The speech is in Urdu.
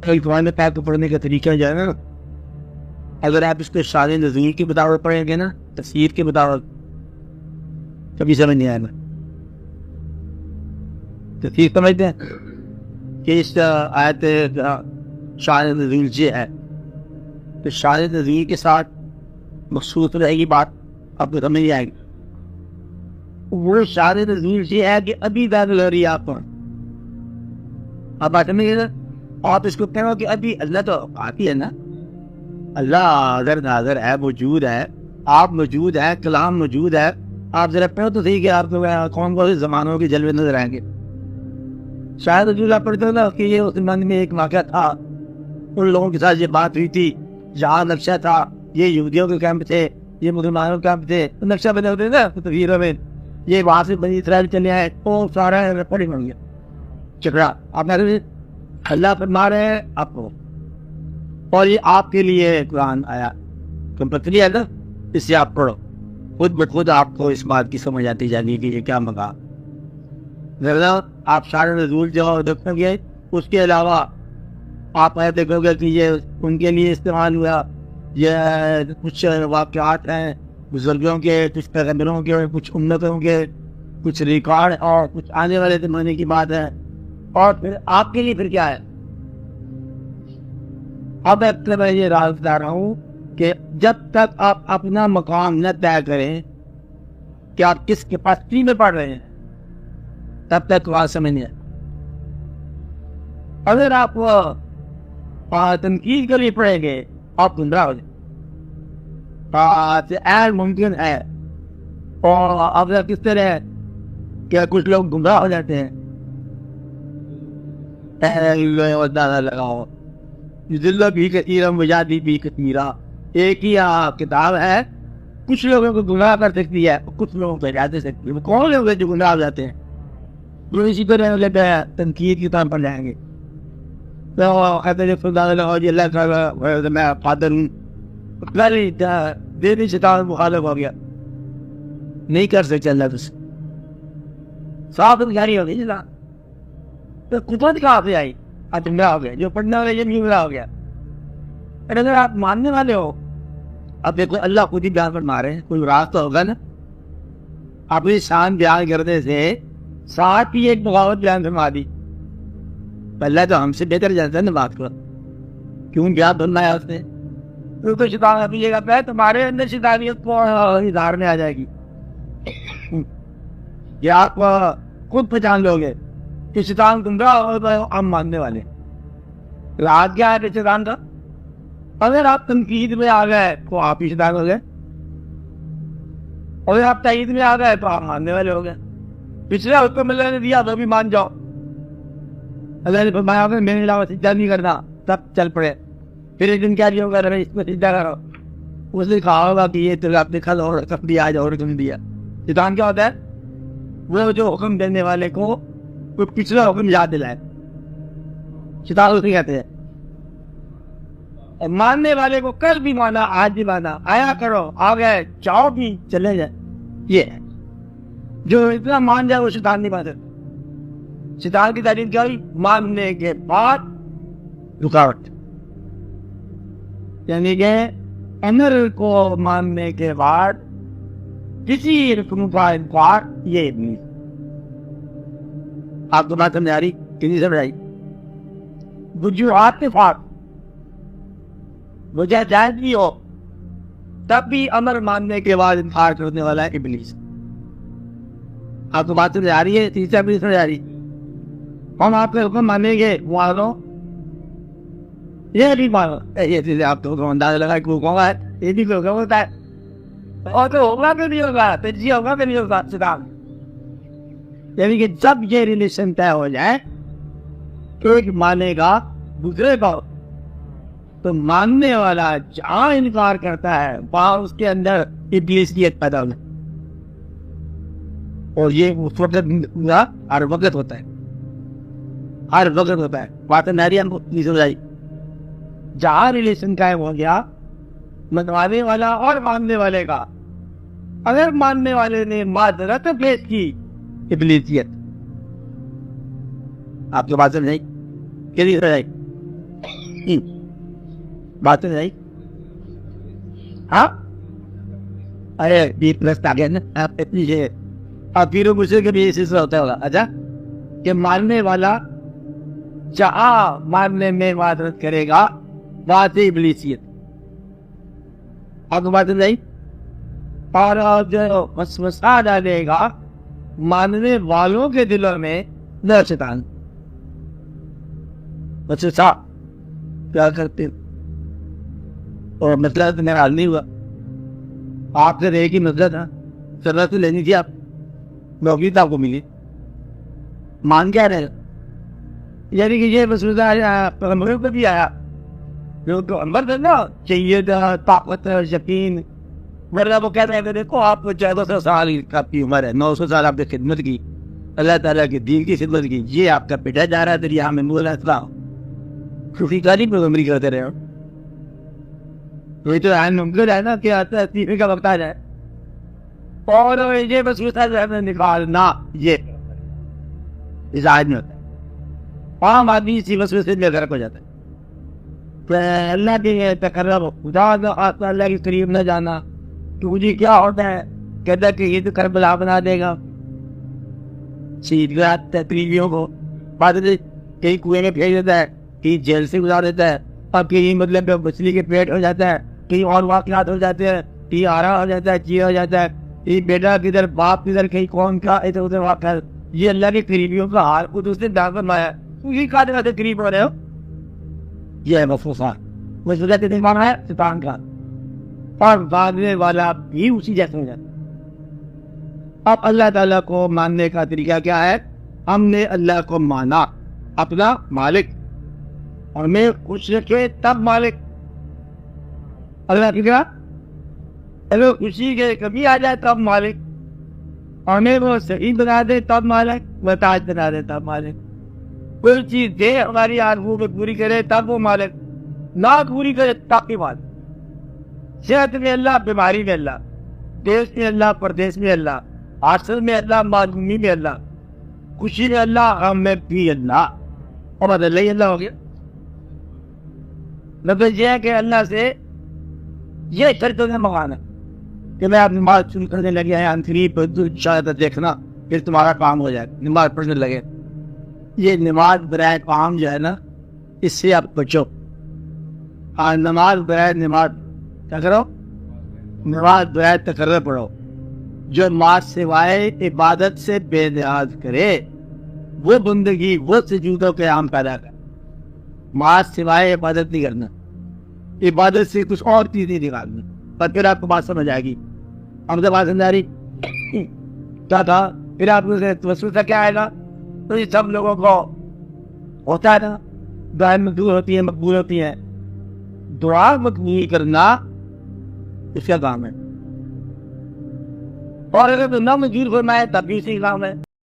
قرآن پاک کو پڑھنے کا طریقہ جو ہے نا، اگر آپ اس کو شان نزول کی بطور پڑھیں گے نا، تفسیر کی بطور، کبھی سمجھ نہیں آئے گا. تفسیر سمجھتے ہیں کہ اس آیت شان نزول یہ ہے، تو شان نزول کے ساتھ مخصوص رہے گی بات، آپ کو سمجھ نہیں آئے گی. وہ شان نزول یہ ہے کہ ابھی داخل ہو رہی ہے آپ پر. آپ بات سمجھ گئے، آپ اس کو کہو کہ ابھی اللہ تو آتی ہے نا، اللہ حاضر ناظر ہے، موجود ہے، آپ موجود ہے، کلام موجود ہے. آپ ذرا پڑھو تو صحیح کہ آپ کو کون کون سے زمانوں کے جلوے نظر آئیں گے. شاید رسول آپ پڑھتے ہو نا کہ یہ اس زمانے میں ایک واقعہ تھا، ان لوگوں کے ساتھ یہ بات ہوئی تھی، جہاں نقشہ تھا، یہ یہودیوں کے کیمپ تھے، یہ مسلمانوں کے کیمپ تھے، نقشہ بنے ہوتے نا تصویروں میں، یہ وہاں سے بنی اسرائیل چلے آئے، وہ سارا پڑھی بن گیا چکرا. آپ نے اللہ فرما رہے ہیں آپ کو، اور یہ آپ کے لیے قرآن آیا، کمپلسری ہے نا، اس سے آپ پڑھو، خود بخود آپ کو اس بات کی سمجھ آتی جانی کہ یہ کیا مقام. آپ شان نزول جو دیکھیں گے، اس کے علاوہ آپ دیکھو گے کہ یہ ان کے لیے استعمال ہوا، یہ کچھ واقعات ہیں بزرگوں کے، کچھ پیغمبروں کے، کچھ امتوں کے، کچھ ریکارڈ، اور کچھ آنے والے زمانے کی بات ہے. اور پھر آپ کے لیے پھر کیا ہے؟ اب میں یہ راز بتا رہا ہوں کہ جب تک آپ اپنا مقام نہ طے کریں کہ آپ کس کیپیسٹی میں پڑھ رہے ہیں، تب تک بات سمجھ نہیں ہے. اگر آپ تنقید کے لیے پڑھیں گے آپ گمراہ ہو جائیں، ممکن ہے. اور اب کس طرح ہے کہ کچھ لوگ گمراہ ہو جاتے ہیں، لگاؤ ذلہ بھی کثیرا وجادی بھی کثیرا، ایک ہی کتاب ہے، کچھ لوگوں کو گمراہ کر سکتی ہے، کچھ لوگوں کو ہدایت دے سکتی ہے. کون لوگ ہیں جو گمراہ ہو جاتے ہیں؟ جو اسی طرح تنقید کی طرح پڑھ جائیں گے. اللہ تعالیٰ میں قادر ہوں، دینی شیطان مخالف ہو گیا، نہیں کر سکتے اللہ تو صاف جاری ہو گئی. تو قدرت کہاں سے آئی؟ آپ گمراہ ہو گئے، جو پڑھنے والے یہ بھی گمراہ ہو گیا. اگر آپ ماننے والے ہو، اب دیکھو اللہ خود ہی بیان فرما رہے ہیں، کوئی راستہ ہوگا نا. اپنی شان بیان کرنے سے ساتھ ہی ایک بغاوت بیان فرما دی. پہلے تو ہم سے بہتر جانتا ہے نا بات کو، کیوں بیان فرمایا اس نے؟ کیونکہ شیطان اپنی جگہ پہ ہے، تمہارے اندر شیطانیت کو اظہار میں آ جائے گی. یہ آپ خود پہچان لو گے کہ شیطان گمراہ اور ہم ماننے والے. راز کیا ہے شیطان کا؟ اگر آپ تنقید میں آ گئے تو آپ ہی شیطان ہو گئے، اگر آپ تائید میں آ گئے تو آپ ماننے والے ہو گئے. پچھلے حکم اللہ نے دیا تو بھی مان جاؤ. اللہ نے فرمایا ہوگا میرے علاوہ سجدہ نہیں کرنا، تب چل پڑے. پھر ایک دن کیا دیا ہوگا، اس میں سجدہ کرو. اس نے کہا ہوگا کہ یہ تو آپ نے کھل اور کب دیا آج اور حکم دیا. شیطان کیا ہوتا ہے؟ وہ جو حکم دینے والے کو کوئی پچھلا حکم یاد دلائے، شیطان اسے کہتے ہیں. اور ماننے والے کو کل بھی مانا، آج بھی مانا، آیا کرو، آ گئے، جاؤ بھی، چلے جائے. یہ ہے جو اتنا مان جائے وہ شیطان نہیں مانتا. شیطان کی تعلیم کیا ہوئی؟ ماننے کے بعد رکاوٹ، یعنی کہ امر کو ماننے کے بعد کسی رکن کا انکار. یہ ابلیس. آپ کو بات سمجھ آ رہی کہ نہیں سمجھ آئی؟ وجوہات کے فات وجہ جائز بھی ہو تب بھی امر ماننے کے بعد انکار کرنے والا ہے ابلیس. آپ کو بات سمجھ آ رہی ہے؟ تیسرا بھی سمجھ آ رہی؟ ہم آپ کے حکم مانیں گے، مانو، یہ بھی مانو. یہ چیزیں آپ کو اندازہ لگا کہ وہ کون ہے، یہ بھی کوئی ہوتا ہے. اور تو ہوگا کہ نہیں ہوگا، تو جی ہوگا کہ نہیں ہوگا شیطان. یعنی کہ جب یہ ریلیشن طے ہو جائے، ایک مانے گا دوسرے کا، تو ماننے والا جہاں انکار کرتا ہے وہاں اس کے اندر ابلیسیت پیدا ہونا. اور یہ اس وقت ہر وقت ہوتا ہے، ہر وقت ہوتا ہے. بات ناری ہم کو نہیں سمجھائی. جہاں ریلیشن قائم ہو گیا منوانے والا اور ماننے والے کا، اگر ماننے والے نے معذرت پیش کی، ابلیسیت. آپ کی بات سمجھ نہیں؟ کتنی سمجھ آئی؟ بات نہیں ہاں ارے بی پلس آ گیا نا آپ اتنی ہے آپ پیرو مجھے کبھی یہ سلسلہ ہوتا ہوگا اچھا کہ ماننے والا جہاں ماننے میں معذرت کرے گا بات ابلیسیت آپ کو بات نہیں اور جو وسوسہ ڈالے گا ماننے والوں کے دلوں میں نہ شیطان وسوسہ کیا کرتے اور مسئلہ تو میرا حل نہیں ہوا آپ سے رہے گی مسئلہ تھا سرت تو لینی تھی آپ نوکری تو آپ کو ملی مان کیا رہے یعنی کہ یہ مسئلہ پیغمبروں پہ بھی آیا جو پیغمبر تھا نا چاہیے تھا طاقت یقین ورنہ وہ کہتے ہیں دیکھو آپ 1400 سال آپ کی عمر ہے 900 سال آپ نے خدمت کی اللہ تعالیٰ کے دین کی خدمت کی یہ آپ کا پیٹا جا رہا ہے تو یہاں میں علیہ السلام خوشی کاری پیغمبری کرتے رہے ہو یہ تو ممکن ہے نا کہ استعفے کا وقت آ جائے اور یہ بس نکالنا یہ اس آج میں ہوتا ہے عام آدمی اسی وسوسے میں غرق ہو جاتا ہے اللہ کے تقرب خدا اللہ کے قریب نہ جانا تو مجھے کیا ہوتا ہے کہتا ہے کہ یہ تو کربلا بنا دے گا تقریبیوں کو بعد کہیں کنویں میں پھینک دیتا ہے کہیں جیل سے گزار دیتا ہے اب کہیں مطلب مچھلی کے پیٹ ہو جاتا ہے کہیں اور واقعات ہو جاتے ہیں کہیں آرا ہو جاتا ہے چیز ہو جاتا ہے کہیں بیٹا کدھر باپ کدھر کہیں کون کا ادھر ادھر واقع یہ اللہ کے قریبیوں کا حال خود اس نے دان فرمایا یہ کھاتے کھاتے قریب ہو رہے ہو یہ ہے مفروضات مسئلہ کے دماغ ہے شیطان کا اور بھاگنے والا بھی اسی جیسے ہو جاتا اب اللہ تعالیٰ کو ماننے کا طریقہ کیا ہے ہم نے اللہ کو مانا اپنا مالک اور میں خوش رکھے تب مالک اللہ کی کیا اگر خوشی کے کمی آ جائے تب مالک اور میں وہ صحیح بنا دے تب مالک محتاج بنا دے تب مالک کوئی چیز دے ہماری آرزو میں پوری کرے تب وہ مالک نہ پوری کرے تب بھی مالک صحت میں اللہ بیماری میں اللہ دیش میں اللہ پردیش میں اللہ حاصل میں اللہ معلومی میں اللہ خوشی میں اللہ غم میں بھی اللہ اور بدل ہی اللہ ہو گیا مطلب یہ ہے کہ اللہ سے یہ شرط ہے منگانا کہ میں آپ نماز شروع کرنے لگے ہیں انتری پر شاید دیکھنا پھر تمہارا کام ہو جائے نماز پڑھنے لگے یہ نماز برائے کام جو ہے نا اس سے آپ بچو نماز برائے نماز کیا کرو نماز برائے تقرر پڑھو جو ماں سوائے عبادت سے بے نیاز کرے وہ بندگی وہ سجود و قیام پیدا کر ماں سوائے عبادت نہیں کرنا عبادت سے کچھ اور چیز نہیں نکالنا پر پھر آپ کو بات سمجھ آئے گی ہم سے بات سمجھ آ رہی کیا تھا پھر آپ کو وسوسہ کیا آئے گا تو یہ سب لوگوں کو ہوتا ہے نا دعائیں منظور ہوتی ہیں مقبول ہوتی ہیں دعا مقبول کرنا اس کا کام ہے اور اگر نہ منظور فرمائے تب بھی اسی کام ہے